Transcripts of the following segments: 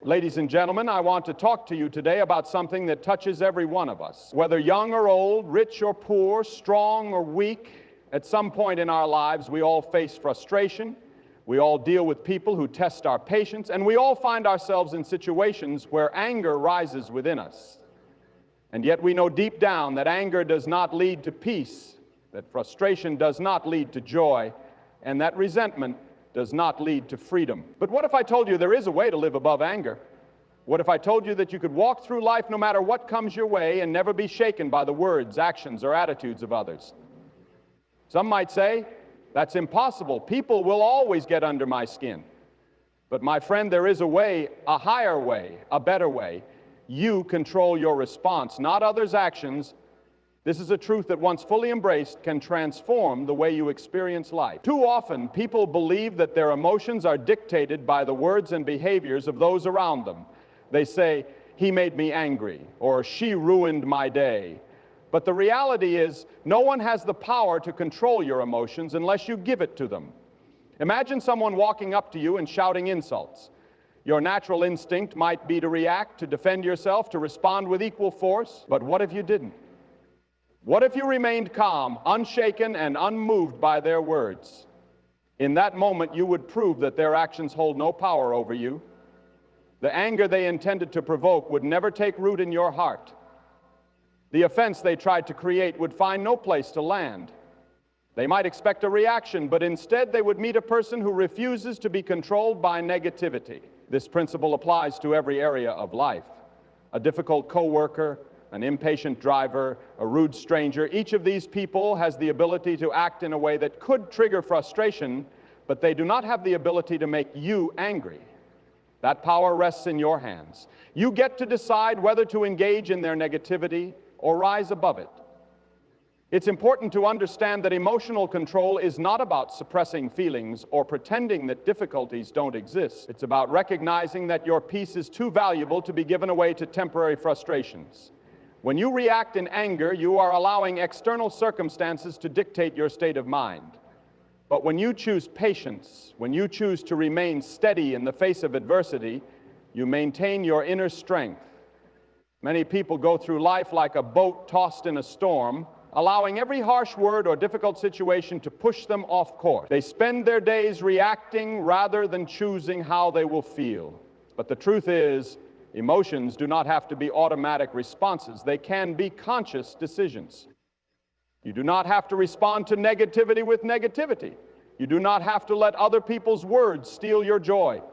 Ladies and gentlemen, I want to talk to you today about something that touches every one of us. Whether young or old, rich or poor, strong or weak, at some point in our lives we all face frustration, we all deal with people who test our patience, and we all find ourselves in situations where anger rises within us. And yet we know deep down that anger does not lead to peace, that frustration does not lead to joy, and that resentment does not lead to freedom. But what if I told you there is a way to live above anger? What if I told you that you could walk through life no matter what comes your way and never be shaken by the words, actions, or attitudes of others? Some might say, that's impossible. People will always get under my skin. But my friend, there is a way, a higher way, a better way. You control your response, not others' actions. This is a truth that once fully embraced can transform the way you experience life. Too often, people believe that their emotions are dictated by the words and behaviors of those around them. They say, he made me angry, or she ruined my day. But the reality is, no one has the power to control your emotions unless you give it to them. Imagine someone walking up to you and shouting insults. Your natural instinct might be to react, to defend yourself, to respond with equal force. But what if you didn't? What if you remained calm, unshaken, and unmoved by their words? In that moment, you would prove that their actions hold no power over you. The anger they intended to provoke would never take root in your heart. The offense they tried to create would find no place to land. They might expect a reaction, but instead they would meet a person who refuses to be controlled by negativity. This principle applies to every area of life. A difficult coworker, an impatient driver, a rude stranger, each of these people has the ability to act in a way that could trigger frustration, but they do not have the ability to make you angry. That power rests in your hands. You get to decide whether to engage in their negativity or rise above it. It's important to understand that emotional control is not about suppressing feelings or pretending that difficulties don't exist. It's about recognizing that your peace is too valuable to be given away to temporary frustrations. When you react in anger, you are allowing external circumstances to dictate your state of mind. But when you choose patience, when you choose to remain steady in the face of adversity, you maintain your inner strength. Many people go through life like a boat tossed in a storm, allowing every harsh word or difficult situation to push them off course. They spend their days reacting rather than choosing how they will feel. But the truth is, emotions do not have to be automatic responses. They can be conscious decisions. You do not have to respond to negativity with negativity. You do not have to let other people's words steal your joy.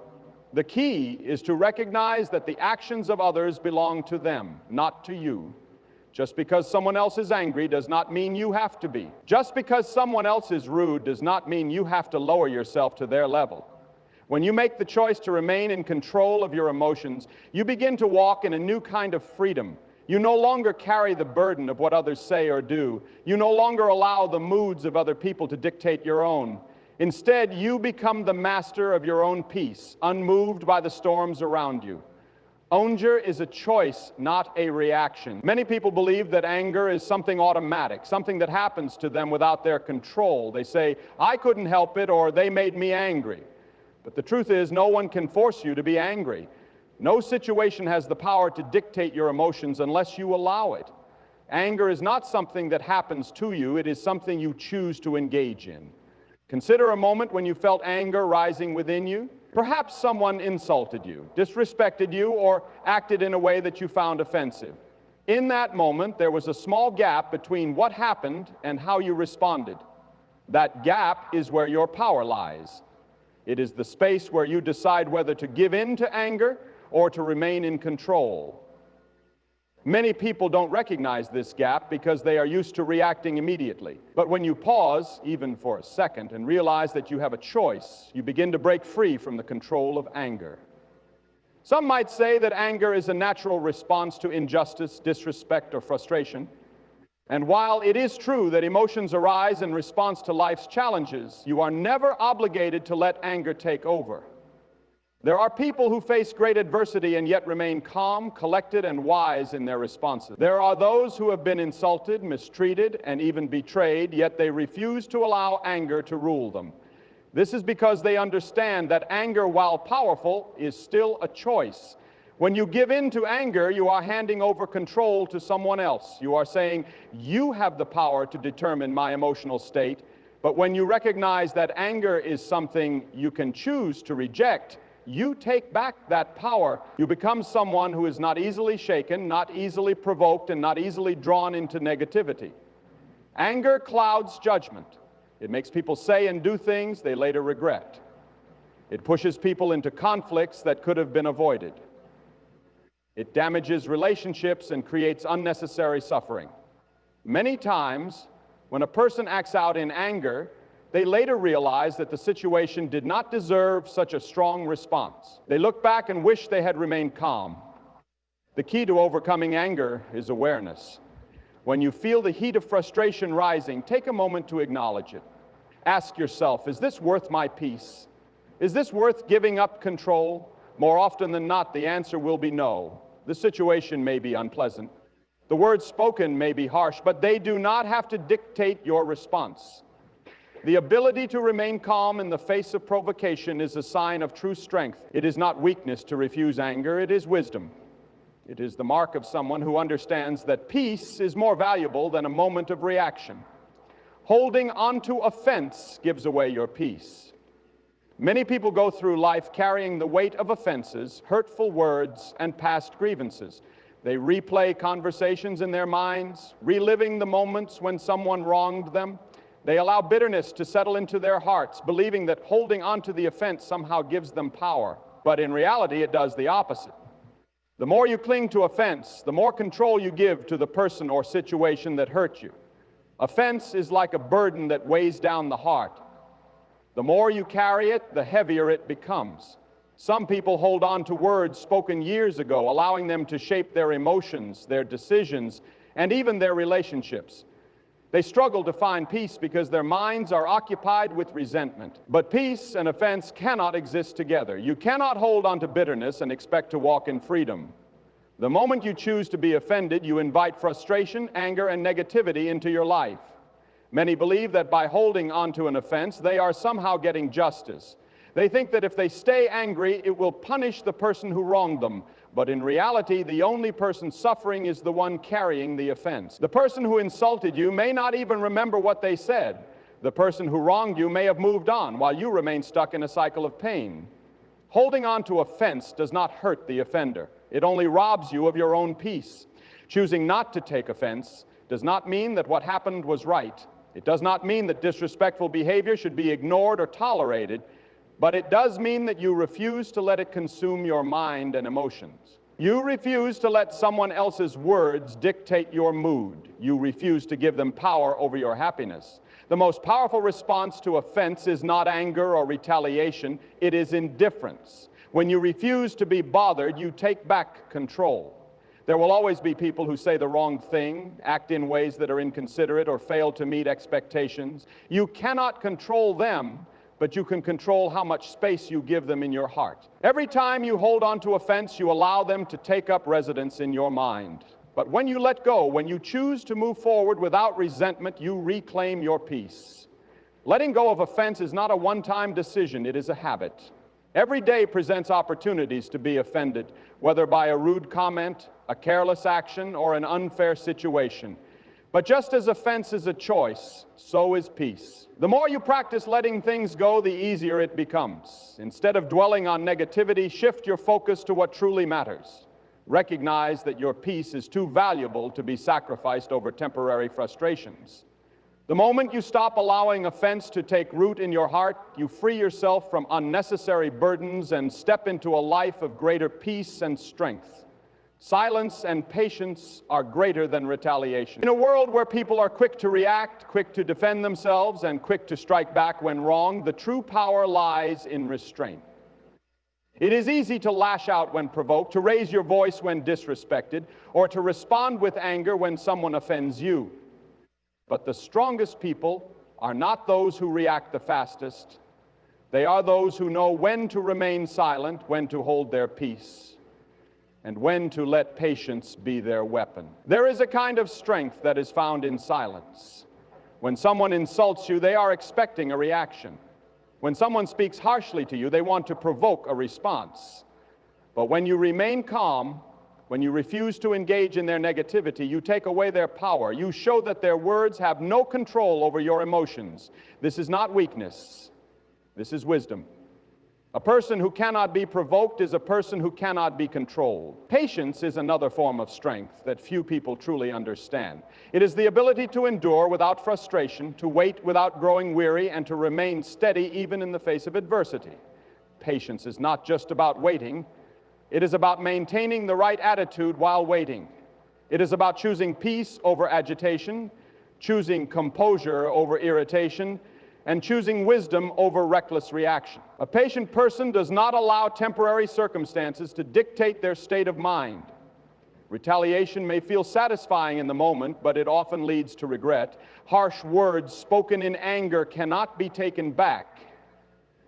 The key is to recognize that the actions of others belong to them, not to you. Just because someone else is angry does not mean you have to be. Just because someone else is rude does not mean you have to lower yourself to their level. When you make the choice to remain in control of your emotions, you begin to walk in a new kind of freedom. You no longer carry the burden of what others say or do. You no longer allow the moods of other people to dictate your own. Instead, you become the master of your own peace, unmoved by the storms around you. Anger is a choice, not a reaction. Many people believe that anger is something automatic, something that happens to them without their control. They say, I couldn't help it, or they made me angry. But the truth is, no one can force you to be angry. No situation has the power to dictate your emotions unless you allow it. Anger is not something that happens to you, it is something you choose to engage in. Consider a moment when you felt anger rising within you. Perhaps someone insulted you, disrespected you, or acted in a way that you found offensive. In that moment, there was a small gap between what happened and how you responded. That gap is where your power lies. It is the space where you decide whether to give in to anger or to remain in control. Many people don't recognize this gap because they are used to reacting immediately. But when you pause, even for a second, and realize that you have a choice, you begin to break free from the control of anger. Some might say that anger is a natural response to injustice, disrespect, or frustration. And while it is true that emotions arise in response to life's challenges, you are never obligated to let anger take over. There are people who face great adversity and yet remain calm, collected, and wise in their responses. There are those who have been insulted, mistreated, and even betrayed, yet they refuse to allow anger to rule them. This is because they understand that anger, while powerful, is still a choice. When you give in to anger, you are handing over control to someone else. You are saying, you have the power to determine my emotional state. But when you recognize that anger is something you can choose to reject, you take back that power. You become someone who is not easily shaken, not easily provoked, and not easily drawn into negativity. Anger clouds judgment. It makes people say and do things they later regret. It pushes people into conflicts that could have been avoided. It damages relationships and creates unnecessary suffering. Many times, when a person acts out in anger, they later realize that the situation did not deserve such a strong response. They look back and wish they had remained calm. The key to overcoming anger is awareness. When you feel the heat of frustration rising, take a moment to acknowledge it. Ask yourself, is this worth my peace? Is this worth giving up control? More often than not, the answer will be no. The situation may be unpleasant. The words spoken may be harsh, but they do not have to dictate your response. The ability to remain calm in the face of provocation is a sign of true strength. It is not weakness to refuse anger, it is wisdom. It is the mark of someone who understands that peace is more valuable than a moment of reaction. Holding on to offense gives away your peace. Many people go through life carrying the weight of offenses, hurtful words, and past grievances. They replay conversations in their minds, reliving the moments when someone wronged them. They allow bitterness to settle into their hearts, believing that holding on to the offense somehow gives them power. But in reality, it does the opposite. The more you cling to offense, the more control you give to the person or situation that hurt you. Offense is like a burden that weighs down the heart. The more you carry it, the heavier it becomes. Some people hold on to words spoken years ago, allowing them to shape their emotions, their decisions, and even their relationships. They struggle to find peace because their minds are occupied with resentment. But peace and offense cannot exist together. You cannot hold on to bitterness and expect to walk in freedom. The moment you choose to be offended, you invite frustration, anger, and negativity into your life. Many believe that by holding on to an offense, they are somehow getting justice. They think that if they stay angry, it will punish the person who wronged them. But in reality, the only person suffering is the one carrying the offense. The person who insulted you may not even remember what they said. The person who wronged you may have moved on, while you remain stuck in a cycle of pain. Holding on to offense does not hurt the offender. It only robs you of your own peace. Choosing not to take offense does not mean that what happened was right. It does not mean that disrespectful behavior should be ignored or tolerated, but it does mean that you refuse to let it consume your mind and emotions. You refuse to let someone else's words dictate your mood. You refuse to give them power over your happiness. The most powerful response to offense is not anger or retaliation, it is indifference. When you refuse to be bothered, you take back control. There will always be people who say the wrong thing, act in ways that are inconsiderate, or fail to meet expectations. You cannot control them, but you can control how much space you give them in your heart. Every time you hold on to offense, you allow them to take up residence in your mind. But when you let go, when you choose to move forward without resentment, you reclaim your peace. Letting go of offense is not a one-time decision, it is a habit. Every day presents opportunities to be offended, whether by a rude comment, a careless action, or an unfair situation. But just as offense is a choice, so is peace. The more you practice letting things go, the easier it becomes. Instead of dwelling on negativity, shift your focus to what truly matters. Recognize that your peace is too valuable to be sacrificed over temporary frustrations. The moment you stop allowing offense to take root in your heart, you free yourself from unnecessary burdens and step into a life of greater peace and strength. Silence and patience are greater than retaliation. In a world where people are quick to react, quick to defend themselves, and quick to strike back when wrong, the true power lies in restraint. It is easy to lash out when provoked, to raise your voice when disrespected, or to respond with anger when someone offends you. But the strongest people are not those who react the fastest. They are those who know when to remain silent, when to hold their peace, and when to let patience be their weapon. There is a kind of strength that is found in silence. When someone insults you, they are expecting a reaction. When someone speaks harshly to you, they want to provoke a response. But when you remain calm, when you refuse to engage in their negativity, you take away their power. You show that their words have no control over your emotions. This is not weakness. This is wisdom. A person who cannot be provoked is a person who cannot be controlled. Patience is another form of strength that few people truly understand. It is the ability to endure without frustration, to wait without growing weary, and to remain steady even in the face of adversity. Patience is not just about waiting. It is about maintaining the right attitude while waiting. It is about choosing peace over agitation, choosing composure over irritation, and choosing wisdom over reckless reaction. A patient person does not allow temporary circumstances to dictate their state of mind. Retaliation may feel satisfying in the moment, but it often leads to regret. Harsh words spoken in anger cannot be taken back.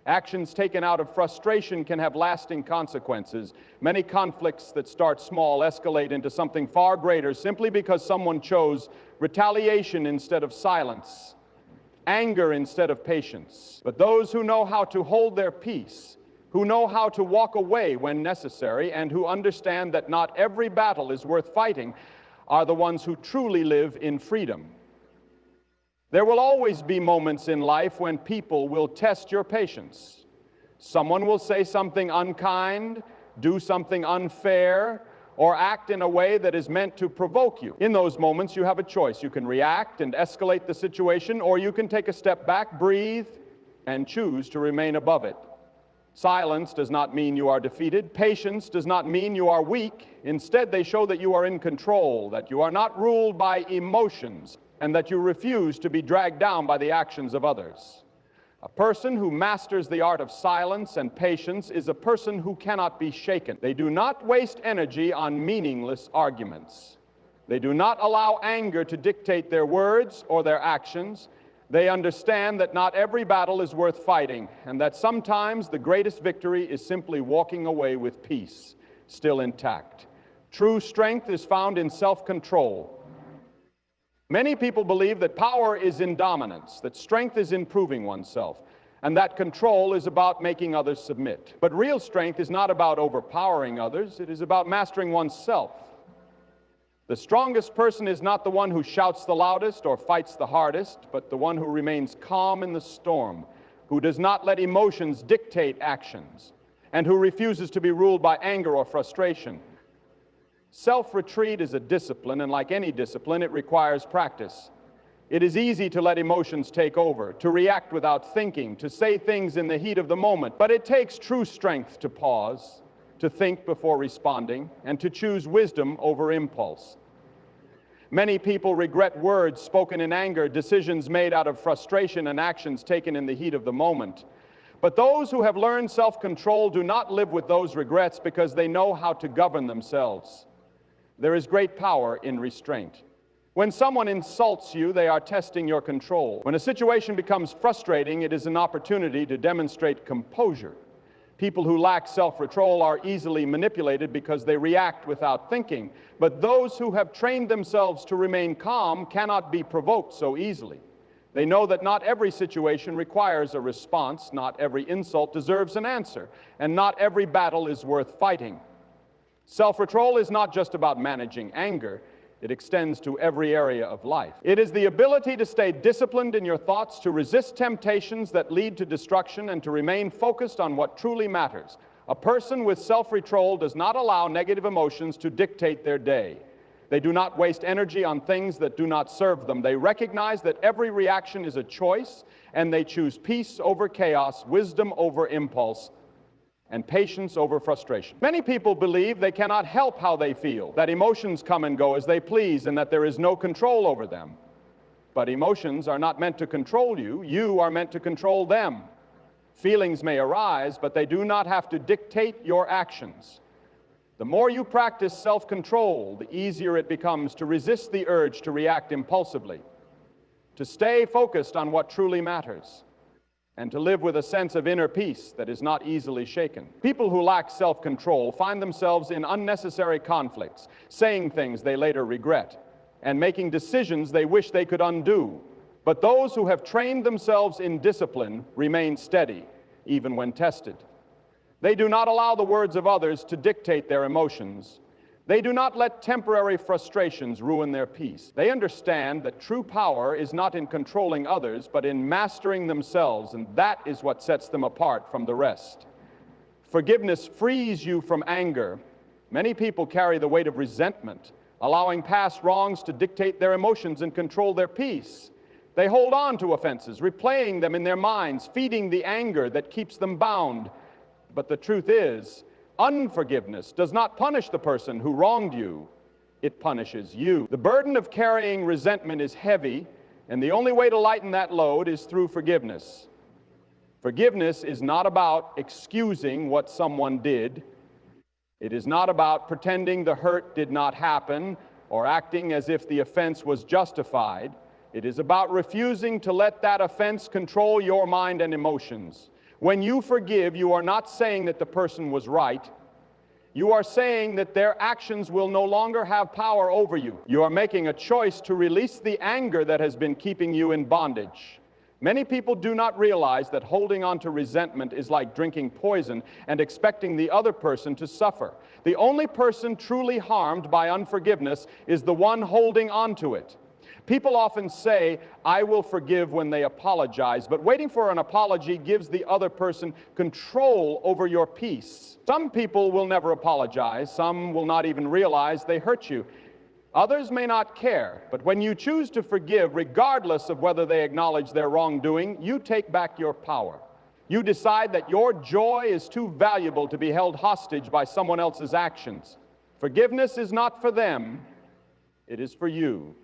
Actions taken out of frustration can have lasting consequences. Many conflicts that start small escalate into something far greater simply because someone chose retaliation instead of silence, anger instead of patience. But those who know how to hold their peace, who know how to walk away when necessary, and who understand that not every battle is worth fighting, are the ones who truly live in freedom. There will always be moments in life when people will test your patience. Someone will say something unkind, do something unfair, or act in a way that is meant to provoke you. In those moments, you have a choice. You can react and escalate the situation, or you can take a step back, breathe, and choose to remain above it. Silence does not mean you are defeated. Patience does not mean you are weak. Instead, they show that you are in control, that you are not ruled by emotions, and that you refuse to be dragged down by the actions of others. A person who masters the art of silence and patience is a person who cannot be shaken. They do not waste energy on meaningless arguments. They do not allow anger to dictate their words or their actions. They understand that not every battle is worth fighting, and that sometimes the greatest victory is simply walking away with peace still intact. True strength is found in self-control. Many people believe that power is in dominance, that strength is in proving oneself, and that control is about making others submit. But real strength is not about overpowering others, it is about mastering oneself. The strongest person is not the one who shouts the loudest or fights the hardest, but the one who remains calm in the storm, who does not let emotions dictate actions, and who refuses to be ruled by anger or frustration. Self-retreat is a discipline, and like any discipline, it requires practice. It is easy to let emotions take over, to react without thinking, to say things in the heat of the moment, but it takes true strength to pause, to think before responding, and to choose wisdom over impulse. Many people regret words spoken in anger, decisions made out of frustration, and actions taken in the heat of the moment. But those who have learned self-control do not live with those regrets because they know how to govern themselves. There is great power in restraint. When someone insults you, they are testing your control. When a situation becomes frustrating, it is an opportunity to demonstrate composure. People who lack self-control are easily manipulated because they react without thinking. But those who have trained themselves to remain calm cannot be provoked so easily. They know that not every situation requires a response, not every insult deserves an answer, and not every battle is worth fighting. Self-control is not just about managing anger. It extends to every area of life. It is the ability to stay disciplined in your thoughts, to resist temptations that lead to destruction, and to remain focused on what truly matters. A person with self-control does not allow negative emotions to dictate their day. They do not waste energy on things that do not serve them. They recognize that every reaction is a choice, and they choose peace over chaos, wisdom over impulse, and patience over frustration. Many people believe they cannot help how they feel, that emotions come and go as they please, and that there is no control over them. But emotions are not meant to control you. You are meant to control them. Feelings may arise, but they do not have to dictate your actions. The more you practice self-control, the easier it becomes to resist the urge to react impulsively, to stay focused on what truly matters, and to live with a sense of inner peace that is not easily shaken. People who lack self-control find themselves in unnecessary conflicts, saying things they later regret, and making decisions they wish they could undo. But those who have trained themselves in discipline remain steady, even when tested. They do not allow the words of others to dictate their emotions. They do not let temporary frustrations ruin their peace. They understand that true power is not in controlling others, but in mastering themselves, and that is what sets them apart from the rest. Forgiveness frees you from anger. Many people carry the weight of resentment, allowing past wrongs to dictate their emotions and control their peace. They hold on to offenses, replaying them in their minds, feeding the anger that keeps them bound. But the truth is, unforgiveness does not punish the person who wronged you. It punishes you. The burden of carrying resentment is heavy, and the only way to lighten that load is through forgiveness. Forgiveness is not about excusing what someone did. It is not about pretending the hurt did not happen or acting as if the offense was justified. It is about refusing to let that offense control your mind and emotions. When you forgive, you are not saying that the person was right. You are saying that their actions will no longer have power over you. You are making a choice to release the anger that has been keeping you in bondage. Many people do not realize that holding on to resentment is like drinking poison and expecting the other person to suffer. The only person truly harmed by unforgiveness is the one holding on to it. People often say, "I will forgive" when they apologize, but waiting for an apology gives the other person control over your peace. Some people will never apologize. Some will not even realize they hurt you. Others may not care, but when you choose to forgive, regardless of whether they acknowledge their wrongdoing, you take back your power. You decide that your joy is too valuable to be held hostage by someone else's actions. Forgiveness is not for them, it is for you.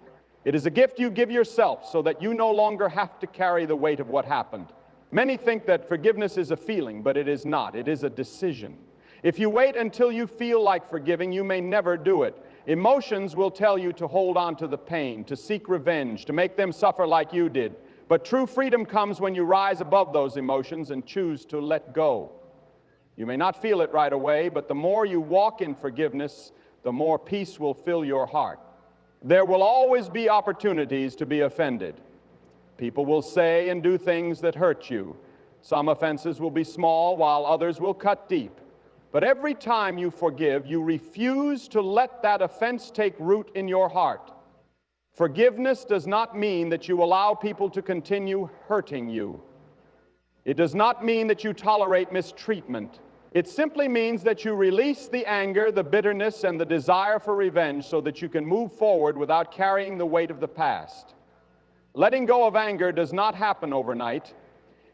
It is a gift you give yourself so that you no longer have to carry the weight of what happened. Many think that forgiveness is a feeling, but it is not. It is a decision. If you wait until you feel like forgiving, you may never do it. Emotions will tell you to hold on to the pain, to seek revenge, to make them suffer like you did. But true freedom comes when you rise above those emotions and choose to let go. You may not feel it right away, but the more you walk in forgiveness, the more peace will fill your heart. There will always be opportunities to be offended. People will say and do things that hurt you. Some offenses will be small, while others will cut deep. But every time you forgive, you refuse to let that offense take root in your heart. Forgiveness does not mean that you allow people to continue hurting you. It does not mean that you tolerate mistreatment. It simply means that you release the anger, the bitterness, and the desire for revenge so that you can move forward without carrying the weight of the past. Letting go of anger does not happen overnight.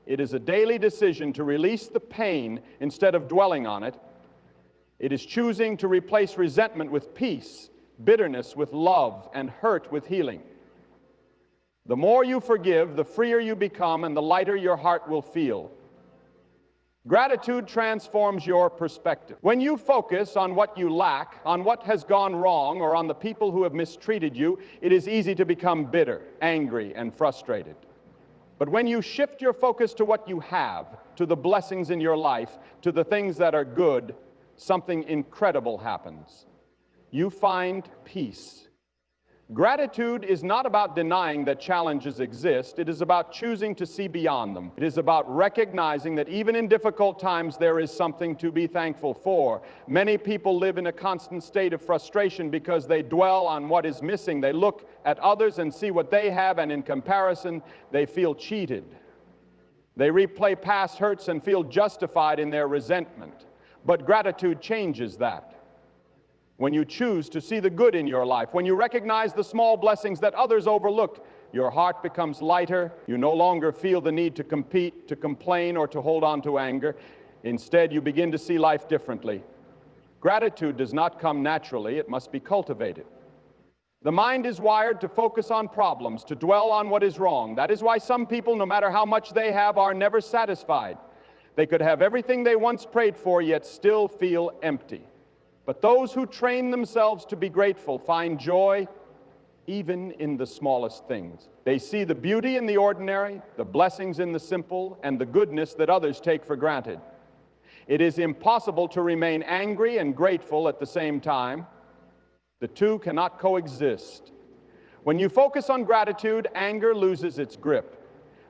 It is a daily decision to release the pain instead of dwelling on it. It is choosing to replace resentment with peace, bitterness with love, and hurt with healing. The more you forgive, the freer you become and the lighter your heart will feel. Gratitude transforms your perspective. When you focus on what you lack, on what has gone wrong, or on the people who have mistreated you, it is easy to become bitter, angry, and frustrated. But when you shift your focus to what you have, to the blessings in your life, to the things that are good, something incredible happens. You find peace. Gratitude is not about denying that challenges exist. It is about choosing to see beyond them. It is about recognizing that even in difficult times there is something to be thankful for. Many people live in a constant state of frustration because they dwell on what is missing. They look at others and see what they have, and in comparison, they feel cheated. They replay past hurts and feel justified in their resentment. But gratitude changes that. When you choose to see the good in your life, when you recognize the small blessings that others overlook, your heart becomes lighter. You no longer feel the need to compete, to complain, or to hold on to anger. Instead, you begin to see life differently. Gratitude does not come naturally. It must be cultivated. The mind is wired to focus on problems, to dwell on what is wrong. That is why some people, no matter how much they have, are never satisfied. They could have everything they once prayed for, yet still feel empty. But those who train themselves to be grateful find joy even in the smallest things. They see the beauty in the ordinary, the blessings in the simple, and the goodness that others take for granted. It is impossible to remain angry and grateful at the same time. The two cannot coexist. When you focus on gratitude, anger loses its grip.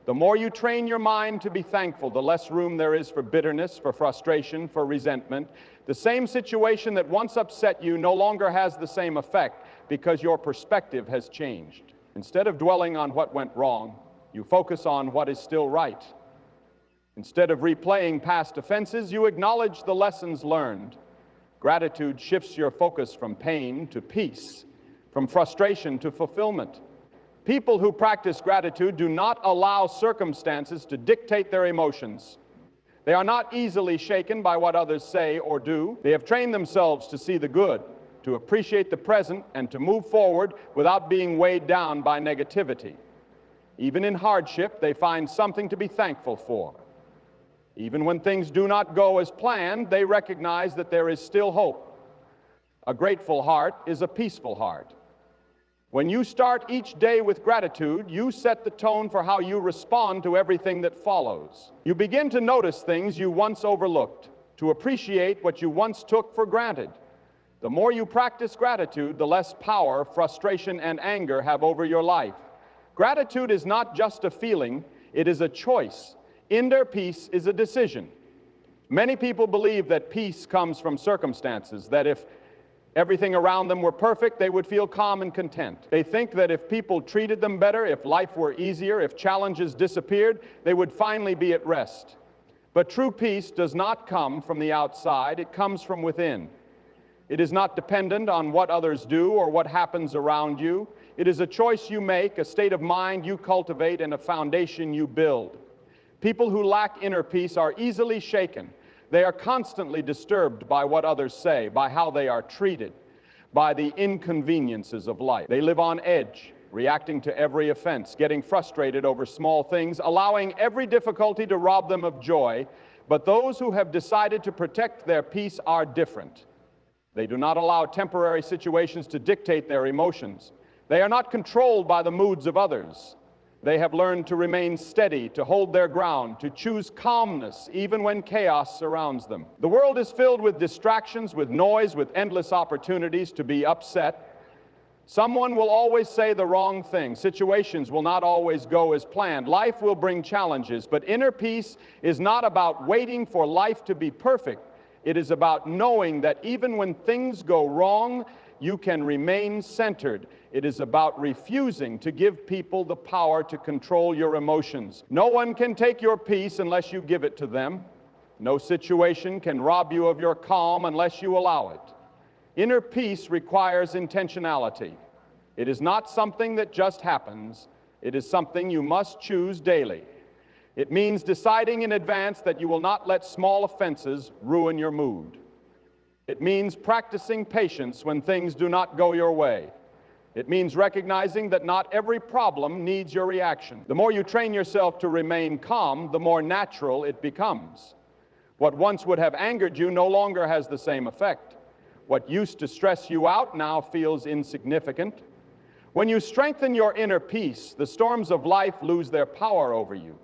The more you train your mind to be thankful, the less room there is for bitterness, for frustration, for resentment. The same situation that once upset you no longer has the same effect because your perspective has changed. Instead of dwelling on what went wrong, you focus on what is still right. Instead of replaying past offenses, you acknowledge the lessons learned. Gratitude shifts your focus from pain to peace, from frustration to fulfillment. People who practice gratitude do not allow circumstances to dictate their emotions. They are not easily shaken by what others say or do. They have trained themselves to see the good, to appreciate the present, and to move forward without being weighed down by negativity. Even in hardship, they find something to be thankful for. Even when things do not go as planned, they recognize that there is still hope. A grateful heart is a peaceful heart. When you start each day with gratitude, you set the tone for how you respond to everything that follows. You begin to notice things you once overlooked, to appreciate what you once took for granted. The more you practice gratitude, the less power frustration and anger have over your life. Gratitude is not just a feeling, it is a choice. Inner peace is a decision. Many people believe that peace comes from circumstances, that if everything around them were perfect, they would feel calm and content. They think that if people treated them better, if life were easier, if challenges disappeared, they would finally be at rest. But true peace does not come from the outside, it comes from within. It is not dependent on what others do or what happens around you. It is a choice you make, a state of mind you cultivate, and a foundation you build. People who lack inner peace are easily shaken. They are constantly disturbed by what others say, by how they are treated, by the inconveniences of life. They live on edge, reacting to every offense, getting frustrated over small things, allowing every difficulty to rob them of joy. But those who have decided to protect their peace are different. They do not allow temporary situations to dictate their emotions. They are not controlled by the moods of others. They have learned to remain steady, to hold their ground, to choose calmness even when chaos surrounds them. The world is filled with distractions, with noise, with endless opportunities to be upset. Someone will always say the wrong thing. Situations will not always go as planned. Life will bring challenges, but inner peace is not about waiting for life to be perfect. It is about knowing that even when things go wrong, you can remain centered. It is about refusing to give people the power to control your emotions. No one can take your peace unless you give it to them. No situation can rob you of your calm unless you allow it. Inner peace requires intentionality. It is not something that just happens. It is something you must choose daily. It means deciding in advance that you will not let small offenses ruin your mood. It means practicing patience when things do not go your way. It means recognizing that not every problem needs your reaction. The more you train yourself to remain calm, the more natural it becomes. What once would have angered you no longer has the same effect. What used to stress you out now feels insignificant. When you strengthen your inner peace, the storms of life lose their power over you.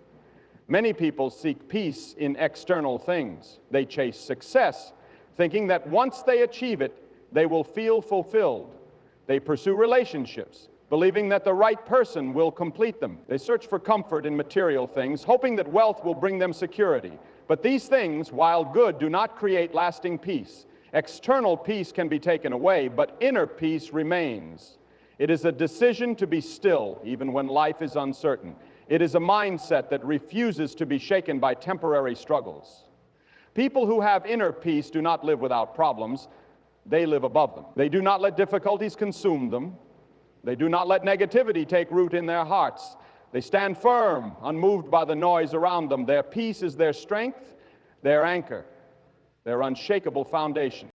Many people seek peace in external things. They chase success, thinking that once they achieve it, they will feel fulfilled. They pursue relationships, believing that the right person will complete them. They search for comfort in material things, hoping that wealth will bring them security. But these things, while good, do not create lasting peace. External peace can be taken away, but inner peace remains. It is a decision to be still, even when life is uncertain. It is a mindset that refuses to be shaken by temporary struggles. People who have inner peace do not live without problems. They live above them. They do not let difficulties consume them. They do not let negativity take root in their hearts. They stand firm, unmoved by the noise around them. Their peace is their strength, their anchor, their unshakable foundation.